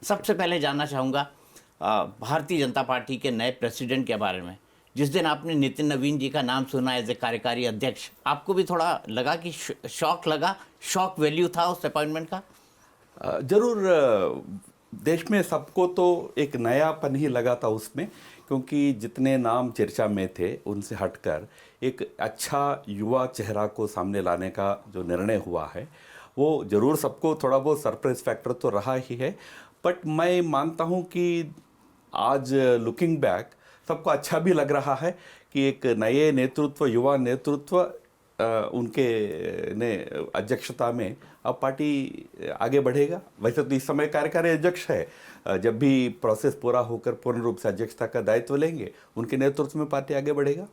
सबसे पहले जानना चाहूँगा भारतीय जनता पार्टी के नए प्रेसिडेंट के बारे में। जिस दिन आपने नितिन नवीन जी का नाम सुना एज ए कार्यकारी अध्यक्ष, आपको भी थोड़ा लगा कि शॉक लगा, शॉक वैल्यू था उस अपॉइंटमेंट का? जरूर। देश में सबको तो एक नयापन ही लगा था उसमें, क्योंकि जितने नाम चर्चा में थे उनसे हटकर एक अच्छा युवा चेहरा को सामने लाने का जो निर्णय हुआ है वो जरूर सबको थोड़ा बहुत सरप्राइज फैक्टर तो रहा ही है। बट मैं मानता हूँ कि आज लुकिंग बैक सबको अच्छा भी लग रहा है कि एक नए नेतृत्व, युवा नेतृत्व उनके ने अध्यक्षता में अब पार्टी आगे बढ़ेगा। वैसे तो इस समय कार्यकारी अध्यक्ष है, जब भी प्रोसेस पूरा होकर पूर्ण रूप से अध्यक्षता का दायित्व लेंगे उनके नेतृत्व में पार्टी आगे बढ़ेगा।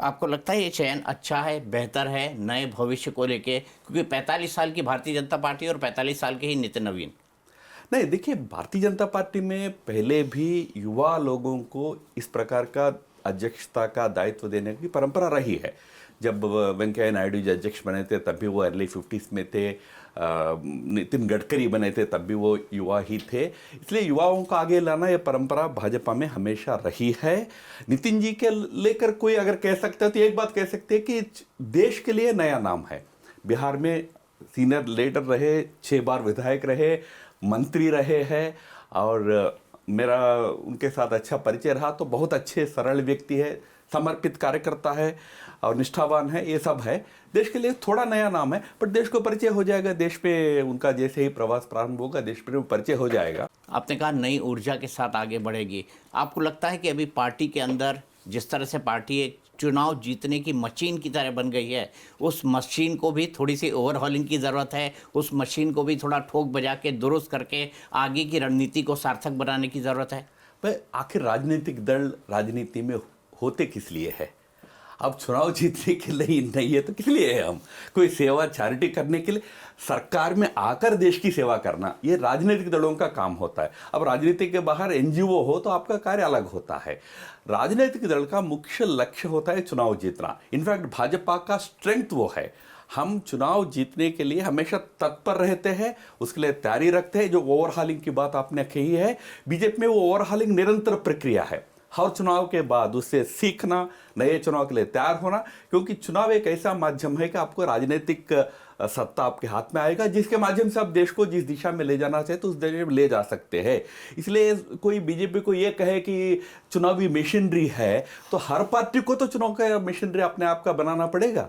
आपको लगता है ये चयन अच्छा है, बेहतर है नए भविष्य को लेके? क्योंकि 45 साल की भारतीय जनता पार्टी और 45 साल के ही नितिन नवीन। नहीं, देखिए, भारतीय जनता पार्टी में पहले भी युवा लोगों को इस प्रकार का अध्यक्षता का दायित्व देने की परंपरा रही है। जब वेंकैया नायडू जी अध्यक्ष बने थे तब भी वो अर्ली 50s में थे, नितिन गडकरी बने थे तब भी वो युवा ही थे। इसलिए युवाओं को आगे लाना ये परंपरा भाजपा में हमेशा रही है। नितिन जी के लेकर कोई अगर कह सकता है तो एक बात कह सकते हैं कि देश के लिए नया नाम है। बिहार में सीनियर लीडर रहे, 6 बार विधायक रहे, मंत्री रहे हैं और मेरा उनके साथ अच्छा परिचय रहा। तो बहुत अच्छे सरल व्यक्ति है, समर्पित कार्यकर्ता है और निष्ठावान है, ये सब है। देश के लिए थोड़ा नया नाम है, पर देश को परिचय हो जाएगा। देश पे उनका जैसे ही प्रवास प्रारंभ होगा देश पे परिचय हो जाएगा। आपने कहा नई ऊर्जा के साथ आगे बढ़ेगी। आपको लगता है कि अभी पार्टी के अंदर जिस तरह से पार्टी एक चुनाव जीतने की मशीन की तरह बन गई है, उस मशीन को भी थोड़ी सी ओवरहॉलिंग की ज़रूरत है, उस मशीन को भी थोड़ा ठोक बजा के दुरुस्त करके आगे की रणनीति को सार्थक बनाने की ज़रूरत है? भाई, आखिर राजनीतिक दल राजनीति में होते किस लिए है? अब चुनाव जीतने के लिए नहीं है तो किस लिए है? हम कोई सेवा चैरिटी करने के लिए, सरकार में आकर देश की सेवा करना ये राजनीतिक दलों का काम होता है। अब राजनीति के बाहर एनजीओ हो तो आपका कार्य अलग होता है। राजनीतिक दल का मुख्य लक्ष्य होता है चुनाव जीतना। इनफैक्ट भाजपा का स्ट्रेंथ वो है, हम चुनाव जीतने के लिए हमेशा तत्पर रहते हैं, उसके लिए तैयारी रखते हैं। जो ओवरहालिंग की बात आपने कही है, बीजेपी में वो ओवरहालिंग निरंतर प्रक्रिया है। हर चुनाव के बाद उससे सीखना, नए चुनाव के लिए तैयार होना, क्योंकि चुनाव एक ऐसा माध्यम है कि आपको राजनीतिक सत्ता आपके हाथ में आएगा जिसके माध्यम से आप देश को जिस दिशा में ले जाना चाहे तो उस दिशा में ले जा सकते हैं। इसलिए कोई बीजेपी को ये कहे कि चुनावी मशीनरी है तो हर पार्टी को तो चुनाव का मशीनरी अपने आप का बनाना पड़ेगा।